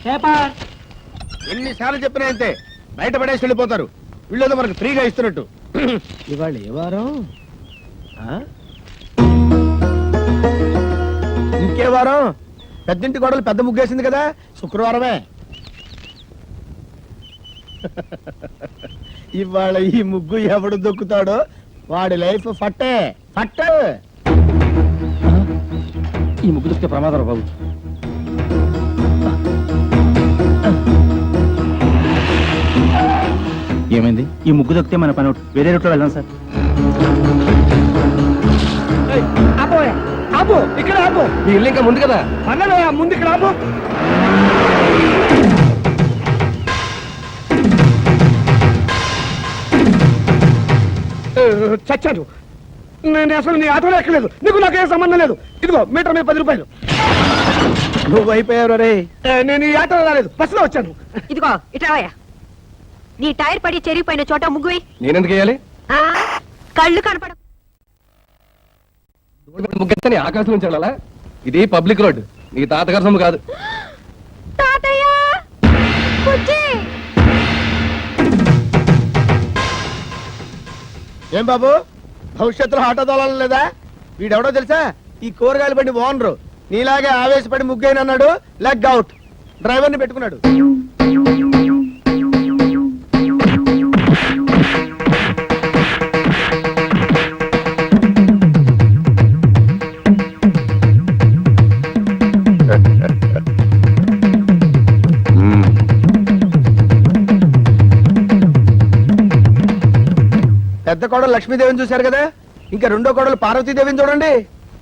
Paper. ఎన్నిసార్లు చెప్పినా అంతే, బయట పడేసి వెళ్ళిపోతారు. వీళ్ళేదో మనకు ఫ్రీగా ఇస్తున్నట్టు. ఇవాళ ఏ వారం? ఇంకే వారం? పెద్దింటి గొడవలు పెద్ద ముగ్గేసింది కదా, శుక్రవారమే. ఇవాళ ఈ ముగ్గు ఎవడు దొక్కుతాడో వాడి లైఫ్ ఫట్టే ఫట్టే. ఈ ముగ్గు దొక్కితే ప్రమాదం బాబు. ఏమైంది? ఈ ముగ్గు దొక్కితే మన పని వేరే రూట్లో వెళ్దాం సార్. ఆపు, ఇక్కడ ఆపు. మీ ఇల్లు ఇంకా ముందు కదా, అన్నదా ముందు ఇక్కడ ఆపు. చచ్చాను నేను, అసలు నీ ఆటోలో ఎక్కలేదు. నీకు నాకేం సంబంధం లేదు. ఇదిగో మీటర్ మీద 10 రూపాయలు. నువ్వు అయిపోయావు రే. నేను ఈ ఆటోలో రాలేదు, బస్సులో వచ్చాను. ఇదిగో ఇట్రావయ్యా. నీ టైర్ పడి చెరిగిపోయిన చోట ముగ్గువి. నేనెందుకు వేయాలి? కళ్ళు కనపడ ముగ్గెత్తని ఆకాశం నుంచి వెళ్ళాలా? ఇది పబ్లిక్ రోడ్, నీ తాతగారి సొమ్ము కాదు. తాతయ్య ఏం బాబు, భవిష్యత్తులో ఆటో తోలాలి లేదా? వీడెవడో తెలుసా? ఈ కూరగాయలు బండి ఓనరు. నీలాగే ఆవేశపడి ముగ్గైనన్నాడు, లెగ్ అవుట్. డ్రైవర్ని పెట్టుకున్నాడు. పెద్ద కోడలు లక్ష్మీదేవిని చూశారు కదా, ఇంకా రెండో కోడలు పార్వతీదేవిని చూడండి.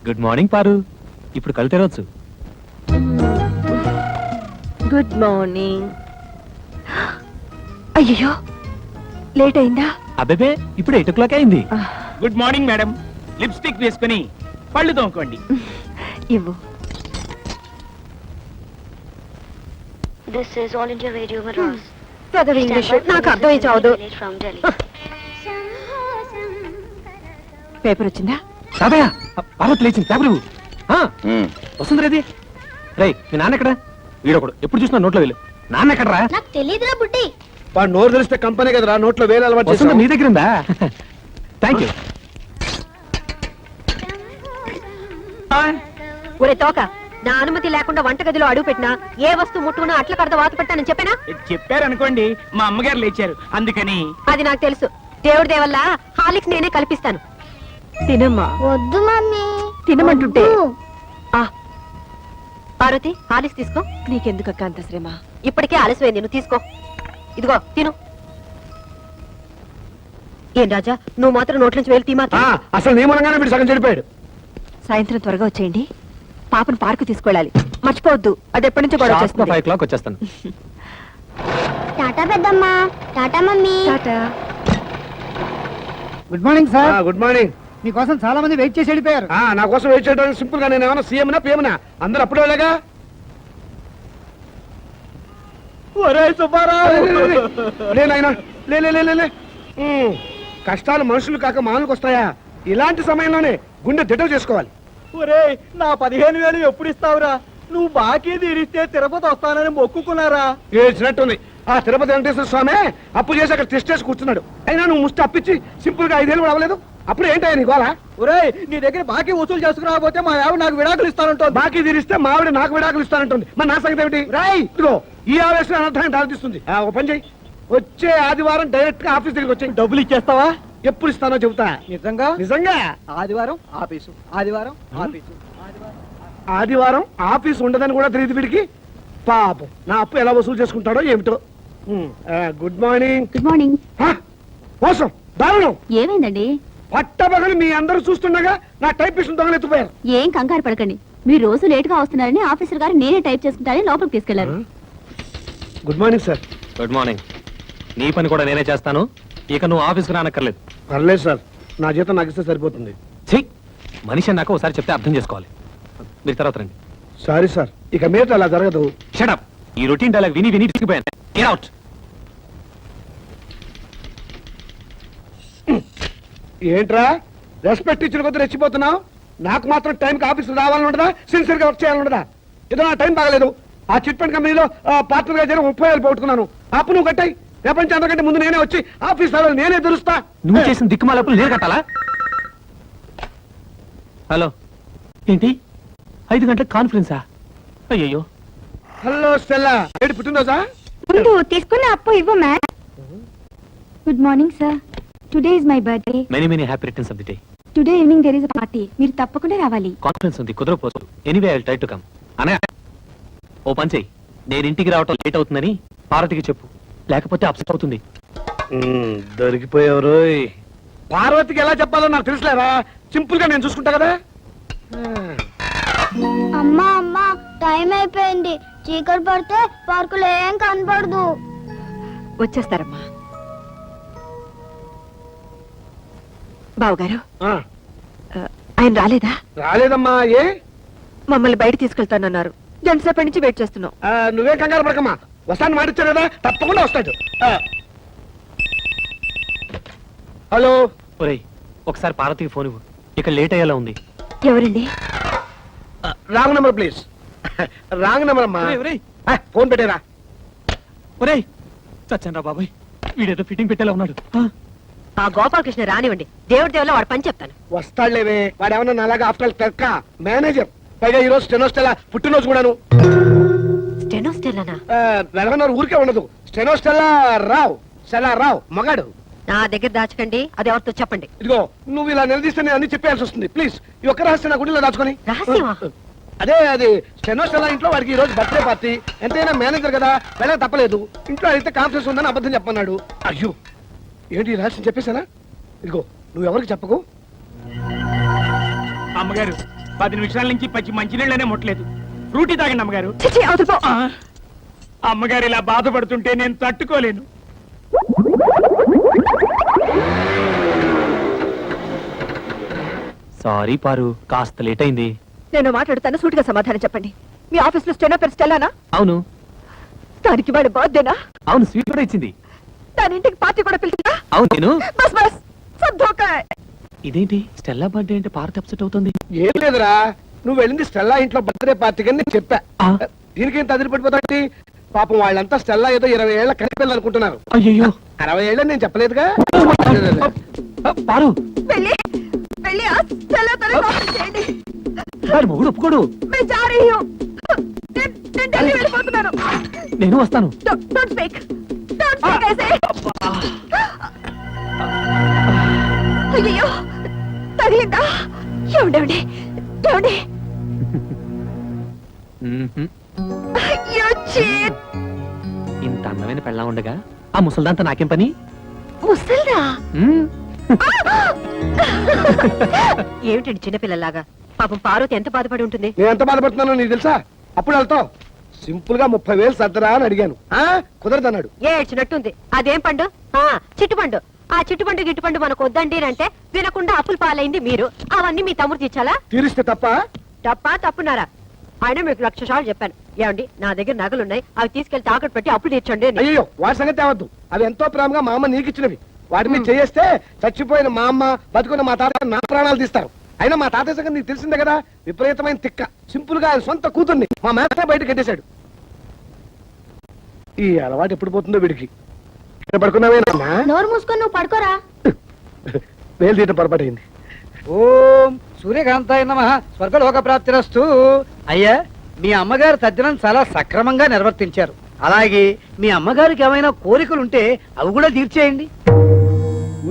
గుడ్ మార్నింగ్ పారు. ఇప్పుడు కళ్ళు తెరవచ్చు. Good morning. అయ్యో లేట్ అయిందా? అబ్బే ఇప్పుడు 8 o'clock అయింది. Good morning madam. లిప్స్టిక్ వేసుకుని పళ్ళు తోముకోండి. ఇవ్వు. This is All India Radio Madras. చదువు ఇంగ్లీష్ నాకు అర్థమై చావదు. From Delhi. పేపర్ వచ్చిందా? తాతయ్య, పార్వతి లేచింది. పేపర్ వస్తుంది రేది. రే, మీ నాన్న ఎక్కడ? వీడొకడు ఎప్పుడు చూసినా నోట్లో వెళ్ళు. నాన్న ఎక్కడరా? నాకు తెలియదురా బుడ్డి. వాడు నోరు తెలిస్తే కంపెనీ కదరా, నోట్లో వేలు అలవాటు వస్తుంది చేశావు. నీ దగ్గర ఉందా? Thank you. ఒరే తోక, నా అనుమతి లేకుండా వంటగదిలో అడుగు పెట్టినా ఏ వస్తువు ముట్టుకున్నా అట్ల కడత వాత పెట్టానని చెప్పానా? చెప్పారనుకోండి, మా అమ్మగారు లేచారు అందుకని. అది నాకు తెలుసు. దేవుడి దేవల్ల హాలిక్స్ నేనే కల్పిస్తాను. తినమ్మా. వద్దు మమ్మీ. తినమంటుంటే. పార్వతి, హాలిక్స్ తీసుకో. నీకెందుకు అక్క అంత శ్రమ? ఇప్పటికే ఆలస్యమైంది, నువ్వు తీసుకో. ఇదిగో తిను. ఏం రాజా, నువ్వు మాత్రం నోట్ల నుంచి వేలు తీమా. అసలు నీ మూలంగానే వీడు సగం చెడిపోయాడు. సాయంత్రం త్వరగా వచ్చేయండి. పాపను పార్కు తీసుకెళ్ళాలి, మర్చిపోవద్దు. అది ఎప్పటి నుంచో గొడవ చేస్తుంది. 5 o'clock వచ్చేస్తాను. టాటా పెద్దమ్మా. Tata mummy. Tata. Good morning sir. Good morning. మీకోసం చాలా మంది వెయిట్ చేసి వెళ్ళిపోయారు. నా కోసం వెయిట్ చేయడానికి సింపుల్ గా నేను ఏమైనా సీఎంనా పిఎంనా? అందరూ అప్పుడే వెళ్ళగా. కష్టాలు మనుషులు కాక మానుకు వస్తాయా? ఇలాంటి సమయంలోనే గుండె దిటవు చేసుకోవాలి. ఒరే, నా 15,000 ఎప్పుడు ఇస్తావురా? నువ్వు బాకీ తీరిస్తే తిరుపతి వస్తానని మొక్కుకున్నారా? ఏడ్చినట్టుంది. ఆ తిరుపతి వెంకటేశ్వర స్వామి అప్పు చేసి అక్కడ తిష్టేసి కూర్చున్నాడు. అయినా నువ్వు ముష్టి అప్పించి సింపుల్ గా 5 ఏళ్ళు కూడా అవ్వలేదు. అప్పుడు ఏంటయ్యా నీ గోళ? ఒరే, నీ దగ్గర బాకీ వసూలు చేసుకురాకపోతే మా ఆవిడ నాకు విడాకులు ఇస్తానంటుంది. బాకీ తీరిస్తే మా ఆవిడ నాకు విడాకులు ఇస్తానంటుంది. మరి నా సంగతి ఏమిటి? ఇదిగో ఈ ఆవేశం అనర్థాన్ని దారితీస్తుంది. ఒక పని చెయ్యి, వచ్చే ఆదివారం డైరెక్ట్ గా ఆఫీస్ దగ్గరికి వచ్చి డబ్బులు ఇచ్చేస్తావా? ఎప్పుడు ఇస్తానో చెబుతా. నిజంగా? నిజంగా. ఆదివారం ఆఫీసు, ఆదివారం ఆఫీసు. ఆదివారం ఆఫీస్ ఉండదని కూడా తెలియదు వీడికి. పాపం, నా అప్పు ఎలా వసూలు చేసుకుంటాడో ఏమిటో. Good morning. Good morning. మోసం, దారుణం. ఏమైందండి? పట్టబగలు మీ అందరూ చూస్తుండగా నా టైపిస్ట్ దొంగలెత్తిపోయారు. ఏం కంగారు పడకండి. మీరు రోజు లేట్ గా వస్తున్నారని ఆఫీసర్ గారు నేనే టైప్ చేసుకుంటారని లోపలికి తీసుకెళ్లారు. Good morning sir. Good morning. నీ పని కూడా నేనే చేస్తాను. ఇక నువ్వు ఆఫీస్కి రానక్కర్లేదు. పర్లేదు సార్, నా జీతం నాకు ఇస్తే సరిపోతుంది. మనిషి అన్నాక ఒకసారి చెప్తే అర్థం చేసుకోవాలి. మీరు తర్వాత రండి. సారీ సార్, ఇక మీద అలా జరగదు. షటప్. ఈ రొటీన్ డైలాగ్ విని విని తీసుకుపోయాను. Get out. ఏంట్రా రెస్పెక్ట్ ఇచ్చిన కొద్ది రెచ్చిపోతున్నావు? నాకు మాత్రం టైంకి ఆఫీస్ రావాలని ఉండదా? సిన్సియర్ గా వర్క్ చేయాలని ఉండదా? ఏదో నా టైం బాగలేదు, ఆ చిట్ ఫండ్ కంపెనీలో పార్ట్నర్ గా చేరి 30,000 పోగొట్టుకున్నాను. అప్పు నువ్వు కట్టాయి. ప్రపంచం అంతకంటే ముందు నేనే వచ్చి ఆఫీస్ లో నేనే తెరుస్తా. నువ్వు చేసిన దిక్కుమాలప్పుడు నేను కట్టాలా? హలో, ఏంటి 5 గంటల కాన్ఫరెన్సా? అయ్యయ్యో. హలో స్టెల్లా, ఏంటి పుట్టినరోజా? ముందు తీసుకున్న అప్పు ఇవ్వు ma'am. Good morning sir, today is my birthday. Many many happy returns of the day. Today evening there is a party, మీరు తప్పకుండా రావాలి. కాన్ఫరెన్స్ ఉంది, కుదరపోదు. Anyway I will try to come. అనే ఓ పని చెయ్యి, నేను ఇంటికి రావటం లేట్ అవుతుందని పార్వతికి చెప్పు, లేకపోతే అప్సెట్ అవుతుంది. దొరికిపోయారు. పార్వతికి ఎలా చెప్పాలో నాకు తెలుసులేరా, సింపుల్ గా నేను చూసుకుంటా కదా. అమ్మా అమ్మా, టైం అయిపోయింది. చీకటి పడితే పార్కులో ఏం కనపడదు. వచ్చేస్తారమ్మా. బావగారు, ఆ, ఆయన రాలేదా? రాలేదమ్మా. ఏ మమ్మల్ని బయట తీసుకెళ్తానన్నారు. గంటసేపటి నుంచి వెయిట్ చేస్తున్నాం. నువ్వే కంగారు పడకమ్మా, వస్తాను మాటిచ్చారు కదా, తప్పకుండా వస్తాడు. హలో, ఒరేయ్, ఒకసారి పార్వతికి ఫోన్ ఇవ్వు, ఇక లేట్ అయ్యేలా ఉంది. ఎవరండి? Wrong number please. Wrong number అమ్మా. ఫోన్ పెట్టేరా. ఒరేయ్, చచ్చాను రా బాబాయ్, వీడేదో ఫిట్టింగ్ పెట్టేలా ఉన్నాడు. ఆ గోపాలకృష్ణ రానివ్వండి, దేవుడి దేవుళ్ళ వాడు పని చెప్తాను. వస్తాడులేవే, వాడు ఏమన్నా నాలాగా ఆఫ్టర్ క్లర్క్ మేనేజర్. పైగా ఈ రోజు స్టెనోస్టెలా పుట్టినరోజు కూడాను. స్టెనోస్టెల్లానా? వెలగన్నారు ఊరికే ఉండదు. స్టెనోస్టెలా రావు, స్టెలా రావు మగాడు. నా దగ్గర దాచకండి, అది ఎవరితో చెప్పండి. ఇదిగో, నువ్వు ఇలా నిలదీస్తే నేను అన్ని చెప్పేయాల్సి వస్తుంది. ప్లీజ్, ఈ ఒక్క రహస్యం నా గుడిలో దాచుకొని. రహస్యమా? అదే, అది స్టెనోస్టెలా ఇంట్లో వాడికి ఈ రోజు బర్త్డే పార్టీ. ఎంతైనా మేనేజర్ కదా, వెళ్ళక తప్పలేదు. ఇంట్లో అయితే కాన్ఫరెన్స్ ఉందని అబద్ధం చెప్పన్నాడు. అయ్యో, ఏంటి ఈ రహస్యం చెప్పేశానా? ఇదిగో, నువ్వు ఎవరికి చెప్పకు. అమ్మగారు 10 నిమిషాల నుంచి పచ్చి మంచినీళ్ళనే ముట్టలేదు. ఫ్రూటీ తాగండి అమ్మగారు. చిచి, అవతల పో. ఆ, అమ్మగారు ఇలా బాధపడుతుంటే నేను తట్టుకోలేను. సారీ పారు, కాస్త లేట్ అయింది. నేను మాట్లాడుతాను, సూటిగా సమాధానం చెప్పండి. మీ ఆఫీస్ లో స్టెనో పేరు స్టెల్లానా? అవును. దానికి వాడి బర్త్డేనా? అవును, స్వీట్ కూడా ఇచ్చింది. దాని ఇంటికి పార్టీ కూడా పిలిచిందా? అవును. నేను బస్ బస్, సబ్ ధోకా హై. ఇదేంటి స్టెల్లా బర్త్డే అంటే పార్వతి అప్సెట్ అవుతుంది? ఏం లేదురా, నువ్వు వెళ్ళింది స్టెల్లా ఇంట్లో బర్త్డే పార్టీకి అని నేను చెప్పా. ఆ. దీనికేం తదిలిపడిపోతాంటి? పాపం వాళ్ళంతా స్టెల్లా ఏదో 20 ఏళ్ల కనిపిల్లు అనుకుంటున్నారు. అయ్యో 60 ఏళ్ళని నేను చెప్పలేదుగా. పారు, వెళ్ళి వెళ్ళి ఆ స్టెల్లాతో కాన్ఫరెన్స్ చేయండి. వాడి మొగుడు ఒప్పుకోడు. मैं जा रही हूं. నేను ఢిల్లీ వెళ్ళిపోతున్నాను. నేను వస్తాను. డోంట్ స్పీక్ ऐसे. అయ్యో, తగిలిందా? ఏమండి ఏమండి? మ్మ్హ్మ్. అయ్యో, చీట్. ఇంత అందమైన పెళ్ళా ఉండగా ఆ ముసల్దాంతా నాకేం పని? ముసల్దా? మ్మ్. ఏమిటండి చిన్నపిల్లలాగా? పాపం పార్వతి ఎంత బాధపడి ఉంటుంది. నేను ఎంత బాధపడుతున్నానో నీకు తెలుసా? అప్పుడు వెళ్తావు. సింపుల్ గా 30,000 సర్దరా అని అడిగాను. కుదరదన్నాడు. ఏడ్చినట్టుంది. అదేం పండు? చిట్టుపండు. ఆ చిట్టుపండు గిట్టుపండు మనకు వద్దండి అంటే వినకుండా అప్పులు పాలైంది మీరు. అవన్నీ మీ తమ్ముడు తీర్చాలా? తీరిస్తే తప్ప. తప్పా తప్పున్నారా? ఆయన మీకు 1,00,000 సార్లు చెప్పాను. ఏమండి, నా దగ్గర నగలున్నాయి, అవి తీసుకెళ్లి తాకట్టు పెట్టి అప్పులు తీర్చండి అని. అయ్యో, వాడి సంగతి తేవద్దు. అవి ఎంతో ప్రేమగా మా అమ్మ నీకు ఇచ్చినవి. వాటి మీద చేస్తే చచ్చిపోయిన మా అమ్మ, బతుకున్న మా తాత నా ప్రాణాలు తీస్తారు. అయినా మా తాతయ్య సంగతి నీకు తెలిసిందే కదా, విపరీతమైన తిక్క. సింపుల్ గా ఆయన సొంత కూతుర్ని మా మేస్టర్ బయట కట్టేశాడు. ఈ అలవాటు ఎప్పుడు పోతుందో వీడికి. ఇక్కడ పడుకున్నావేనా? నోరు మూసుకొని నువ్వు పడుకోరా. వేలు తీయటం పొరపాటైంది. ఓం సూర్యకాంతాయ నమః, స్వర్గలోక ప్రాప్తిరస్తు. అయ్యా, మీ అమ్మగారు తద్దినం చాలా సక్రమంగా నిర్వర్తించారు. అలాగే మీ అమ్మగారికి ఏమైనా కోరికలుంటే అవి కూడా తీర్చేయండి.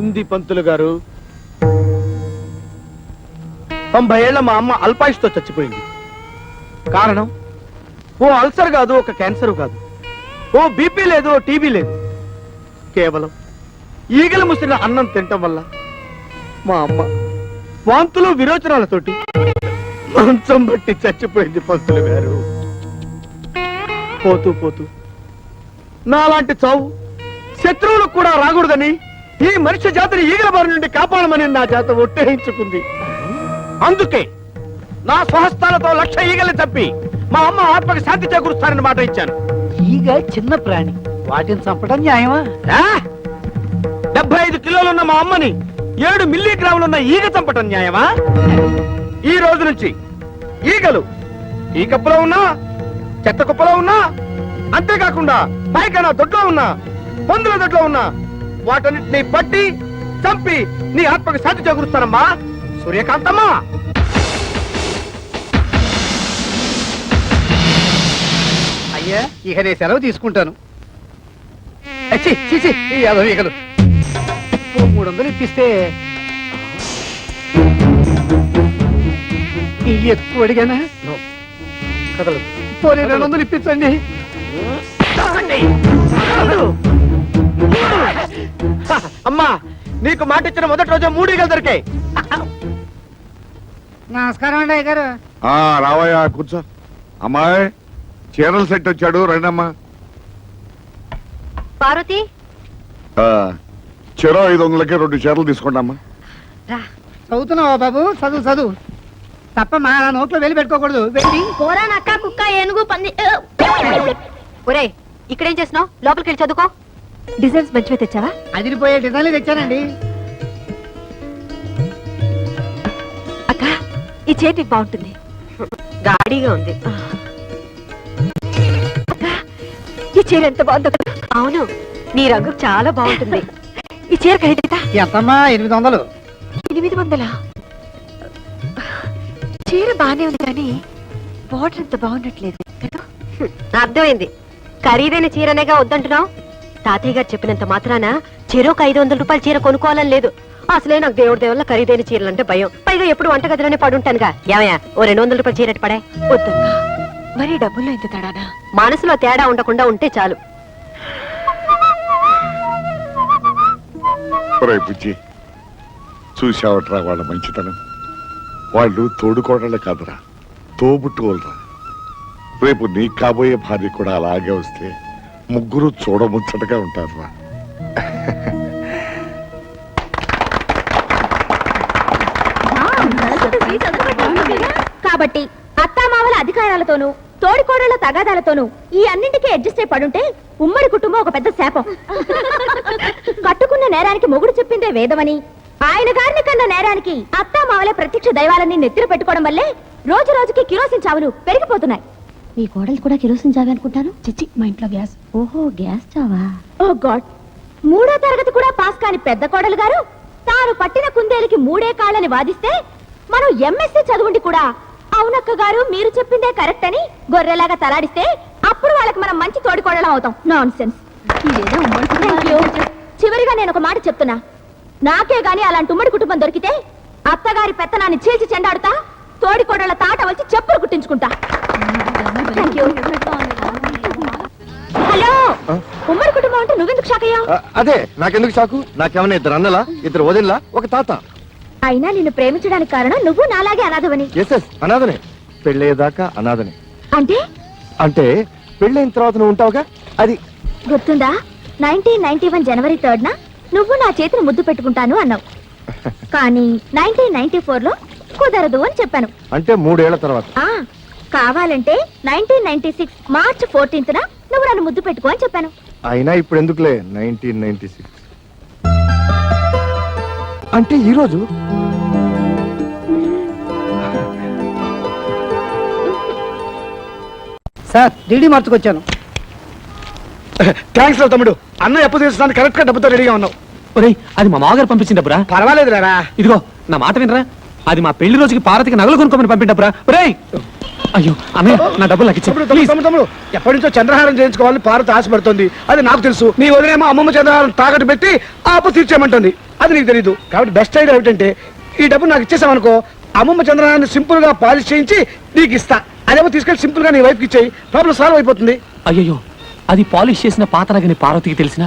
ఉంది పంతులు గారు. 90 ఏళ్ల మా అమ్మ అల్పాయుష్తో చచ్చిపోయింది. కారణం ఓ అల్సర్ కాదు, ఒక క్యాన్సర్ కాదు, ఓ బీపీ లేదు, ఓ టీబీ లేదు. కేవలం ఈగల ముసిన అన్నం తినటం వల్ల మా అమ్మ వాంతులు విరోచనాలతోటి మంచం బట్టి చచ్చిపోయింది పంతులు గారు. పోతూ పోతూ నాలాంటి చావు శత్రువులకు కూడా రాకూడదని ఈ మనిషి జాతిని ఈగల బారి నుండి కాపాడమని నా జాత ఒట్టేయించుకుంది. అందుకే నా స్వహస్తాలతో 1,00,000 ఈగలు చంపి మా అమ్మ ఆత్మకి శాంతి చేకూరుస్తానని మాట ఇచ్చాను. ఈగ చిన్న ప్రాణి, వాటిని చంపడం న్యాయమా? 75 కిలోలున్న మా అమ్మని 7 మిల్లీగ్రాములున్న ఈగ చంపటం న్యాయమా? ఈ రోజు నుంచి ఈగలు ఈ కప్పులో ఉన్నా చెత్త కుప్పలో ఉన్నా, అంతేకాకుండా పైకైనా దొడ్లో ఉన్నా, పందుల దొడ్లో ఉన్నా వాటన్నిటిని పట్టి చంపి నీ ఆత్మకి శాంతి చేకూరుస్తానమ్మా సూర్యకాంతమ్మా. అయ్యా ఇక నేను సెలవు తీసుకుంటాను. ఛీ, ఛీ, ఛీ, ఈ యాదవికలు. ఓ 300 ఇప్పిస్తే ఈ ఎక్కువ అడిగానా? కదలదు. పోనీ 200 ఇప్పించండి. అమ్మా నీకు మాట ఇచ్చిన మొదటి రోజే 3 ఈగలు దొరికాయి. నమస్కారం అండి అయ్య గారు. రావయ్యా కూర్చో. అమ్మాయి చీరల సెట్ వచ్చాడు, రండమ్మా. పార్వతి చెరో 500కి 2 చీరలు తీసుకోండి అమ్మా. చదువుతున్నావా బాబు? చదువు చదువు తప్పమ్మా, నా నోట్లో వెళ్ళి పెట్టుకోకూడదు. వెళ్ళి పోరా నక్క కుక్క ఏనుగు పంది ఒరే ఇక్కడేం చేస్తున్నావు? లోపలికి వెళ్ళి చదువుకో. డిజైన్స్ మంచిగా తెచ్చావా? అదిరిపోయే డిజైన్లు తెచ్చానండి. అక్క ఈ చీర నీకు బాగుంటుంది. గాడిగా ఉంది. అక్క ఈ చీర ఎంత బాగుంది. అవును నీ రంగు చాలా బాగుంటుంది. ఈ చీర ఖరీదా? ఎంతమ్మా? 800. 800? చీర బానే ఉంది కానీ బార్డర్ ఎంత బాగున్నట్లేదు. అర్థమైంది. ఖరీదైన చీరనేగా వద్దంటున్నావు. తాతయ్య గారు చెప్పినంత మాత్రాన చెరోకు 500 రూపాయల చీర కొనుక్కోవాలని లేదు. అసలే నాకు దేవుడి దేవుళ్ళ ఖరీదైన చీరలంటే భయం. పైగా ఎప్పుడు వంటగదిలోనే పడుంటానుగా. ఏమయ్యా ఓ 200 రూపాయల చీర పడే. వద్దమ్మా మరి డబ్బుల్లో ఇంత తేడానా? మనసులో తేడా ఉండకుండా ఉంటే చాలు. పిచ్చి చూసావట్రా వాళ్ళ మంచితనం. వాళ్ళు తోడుకోవడాలే కాదురా, తోబుట్టుకోలరా. రేపు నీకు కాబోయే భార్య కూడా అలాగే వస్తే ముగ్గురు చూడముచ్చటగా ఉంటారురా. కాబట్టి అత్తామామల అధికారాలతోనూ తోడికోడళ్ల తగాదాలతోనూ ఈ అన్నింటికీ అడ్జస్ట్ అయి పడుంటే ఉమ్మడి కుటుంబం ఒక పెద్ద శాపం. కట్టుకున్న నేరానికి మొగుడు చెప్పిందే వేదమని, ఆయన గారిని కన్న నేరానికి అత్తామామలే ప్రత్యక్ష దైవాలని నెత్తిన పెట్టుకోవడం వల్లే రోజు రోజుకి కిరోసిన్ చావులు పెరిగిపోతున్నాయి. మీ కోడలు కూడా కిరోసిన్ చావే అనుకుంటాను. చిచ్చి మా ఇంట్లో గ్యాస్. ఓహో గ్యాస్ చావా. ఓ గాడ్. 3వ తరగతి కూడా పాస్ కాని పెద్ద కోడలు గారు తాను పట్టిన కుందేలికి 3 కాళ్ళని వాదిస్తే మనం ఎంఎస్సీ చదువుండి కూడా అవునక్క గారు మీరు చెప్పిందే కరెక్ట్ అని గొర్రెలాగా తలాడిస్తే అప్పుడు వాళ్ళకి మనం మంచి తోడికోడలం అవుతాం. Non sense. చివరిగా నేను ఒక మాట చెప్తున్నా. నాకే గాని అలాంటి ఉమ్మడి కుటుంబం దొరికితే అత్తగారి పెత్తనాన్ని చీల్చి చెండాడుతా, తోడికోడళ్ళ తాట వచ్చి చెప్పులు కుట్టించుకుంటా. హలో, ఉమ్మడి కుటుంబం అంటే నువ్వెందుకు షాక్ అయ్యావు? అదే నాకెందుకు షాకు? నాకేమన్నా 2 అన్నలా, 2 వదినలా, ఒక తాత. అయినా నిన్ను ప్రేమించడానికి కారణం నువ్వు నాలాగే అనాథవని. ఎస్ అనాథనే. పెళ్ళయ్యేదాకా అనాథనే. అంటే అంటే పెళ్ళైన తర్వాత నువ్వు ఉంటావుగా, అది గుర్తుందా? 1991 జనవరి 3rd నువ్వు నా చేతిని ముద్దు పెట్టుకుంటాను అన్నావు. కానీ 1994లో కుదరదు అని చెప్పాను. అంటే 3 ఏళ్ల తర్వాత. కావాలంటే 1996 మార్చ్ 14th నువ్వు నన్ను ముద్దు పెట్టుకో అని చెప్పాను. అయినా ఇప్పుడు ఎందుకులే 1996 అంటే ఈ రోజు. Sir DD మార్చుకొచ్చాను. థ్యాంక్స్ రా తమ్ముడు. అన్న ఎప్పుడు తీర్చడానికి కరెక్ట్ గా డబ్బుతో రెడీగా ఉన్నావు. ఒరేయ్ అది మా మామగారు పంపించిన డబ్బురా. పర్వాలేదు రా. ఇదిగో నా మాట వినరా, అది మా పెళ్లి రోజుకి పార్వతికి నగలు కొనుక్కోమని పంపిన డబ్బురా. ఒరేయ్ అయ్యో అన్నయ్య నా డబ్బులు నాకు ఇచ్చే. తమ్ముడు ఎప్పటి నుంచో చంద్రహారం చేయించుకోవాలని పార్వతి ఆశపడుతుంది. అది నాకు తెలుసు. నీ వదిలేమో అమ్మమ్మ చంద్రహారం తాకట్టు పెట్టి ఆ అప్పు తీర్చేయమంటుంది. అది నీకు తెలీదు. కాబట్టి బెస్ట్ ఐడియా ఏమిటంటే ఈ డబ్బు నాకు ఇచ్చేసామనుకో, అమ్మమ్మ చంద్రహారాన్ని సింపుల్ గా పాలిష్ చేయించి నీకు ఇస్తా. అదేమో తీసుకెళ్లి సింపుల్ గా నీ వైఫ్కి ఇచ్చేయి. ప్రాబ్లం సాల్వ్ అయిపోతుంది. అయ్యో అది పాలిష్ చేసిన పాత నగని పార్వతికి తెలిసిన,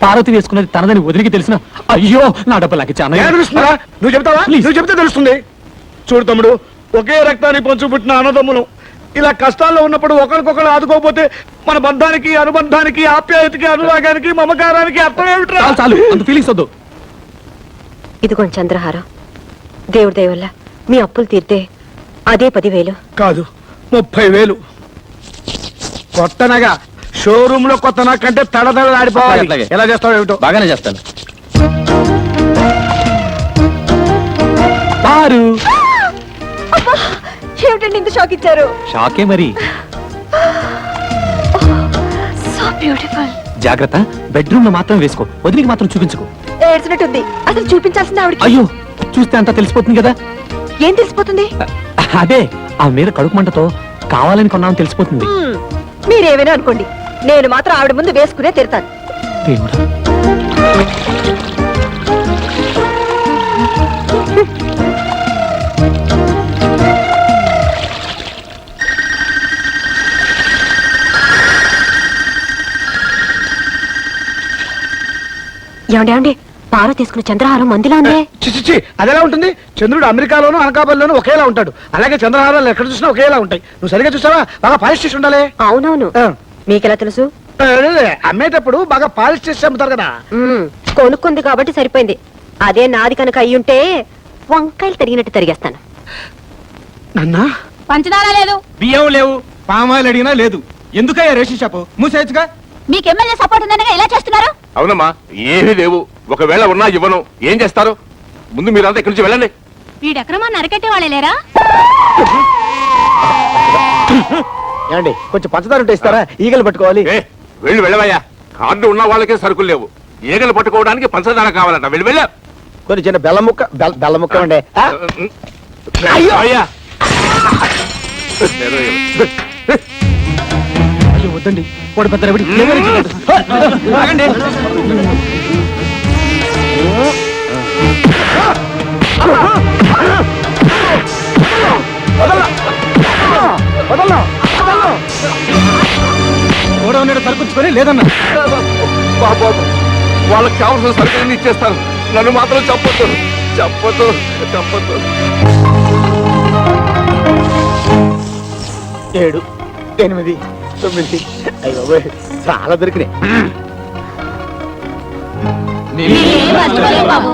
పార్వతి వేసుకున్నది తనదని వదిలికి తెలిసిన, అయ్యో నా డబ్బులు నాకు ఇచ్చే. అన్నయ్య తెలుస్తుందా? నువ్వు చెప్తావా? నువ్వు చెప్తే తెలుస్తుంది. చూడు తమ్ముడు, ఒకే రక్తాన్ని పంచు పుట్టిన అన్నదమ్ములు ఇలా కష్టాల్లో ఉన్నప్పుడు ఒకరికొకరు ఆదుకోకపోతే మన బంధానికి, అనుబంధానికి, ఆప్యాయతకి, అనురాగానికి, మమకారానికి అర్థం ఏమిట్రా? చాలు అంత ఫీలింగ్స్ వద్దు. ఇదిగోండి చంద్రహారం. దేవుడి దయ వల్ల మీ అప్పులు తీర్తే అదే 10,000. కాదు 30,000. కొత్తనగా షోరూమ్ లో కొత్త నాకంటే తడతడలాడిపోవాలి. అట్లాగే. ఎలా చేస్తావు ఏమిటో. బాగానే చేస్తాను. పారు ఏమిటండి ఇంత షాక్ ఇచ్చారు? షాకే మరి. బ్యూటిఫుల్. జాగ్రత్త, బెడ్రూమ్ లో మాత్రం వేసుకో, వదిలికి మాత్రం చూపించుకో. ఏడ్చినట్టుంది. అసలు చూపించాల్సింది ఆవిడకి. అయ్యో, చూస్తే అంతా తెలిసిపోతుంది కదా. ఏం తెలిసిపోతుంది? అదే, ఆ మీద కడుపు మంటతో కావాలని కొన్నామని తెలిసిపోతుంది. మీరేమైనా అనుకోండి, నేను మాత్రం ఆవిడ ముందు వేసుకునే తిడతాను. దేవుడా. ఏమండి పార తీసుకున్న చంద్రహారం మందిలా ఉందే. చిచి, అదెలా ఉంటుంది? చంద్రుడు అమెరికాలోను అనకాపల్లిలోను ఒకేలా ఉంటాడు. అలాగే చంద్రహారాలు ఎక్కడ చూసినా ఒకేలా ఉంటాయి. నువ్వు సరిగా చూసావా? బాగా పాలిష్ చేసి ఉండాలి. అవునవును. ఆ. మీకెలా తెలుసు? అమ్మేటప్పుడు బాగా పాలిష్ చేసి అమ్ముతారు కదా. కొనుక్కుంది కాబట్టి సరిపోయింది. అదే నాది కనుక అయ్యుంటే వంకాయలు తరిగినట్టు తరిగేస్తాను. నన్నా పంచదార లేదు, బియ్యం లేవు, పామాయిల్ అడిగినా లేదు. ఎందుకయ్యా రేషన్ షాపు మూసేయచ్చుగా? మీకు ఎమ్మెల్యే సపోర్ట్ ఉందనగా ఎలా చేస్తున్నారు? అవునమ్మా, ఏమీ లేవు. ఒకవేళ ఉన్నా ఇవ్వను. ఏం చేస్తారు? ముందు మీరంతా ఇక్కడి నుంచి వెళ్ళండి. వీడెక్రమాన్ని అరకెట్టే వాళ్ళే లేరా? ఏమండి, కొంచెం పంచదార ఉంటే ఇస్తారా? ఈగలు పట్టుకోవాలి. వెళ్ళవయ్యా. కార్డు ఉన్న వాళ్ళకే సరుకులు లేవు. ఈగలు పట్టుకోవడానికి పంచదార కావాలంట. వెళ్ళ. కొన్ని చిన్న బెల్లం ముక్క బెల్లం ముక్క ఉండే. అయ్యో! అయ్యా, అయ్యో, వద్దండి, వాడు పెద్ద రవిడి. ఆగండి. కూడా ఉన్నాడు, సరుకుంచుకొని లేదన్నా. బాబు, వాళ్ళకి కావాల్సిన సరుకులన్నీ ఇచ్చేస్తాను. నన్ను మాత్రం చెప్పొద్దు. చెప్పొద్దు. 7, 8, 9. అయ్యో, చాలా దొరికినాయి. బాబు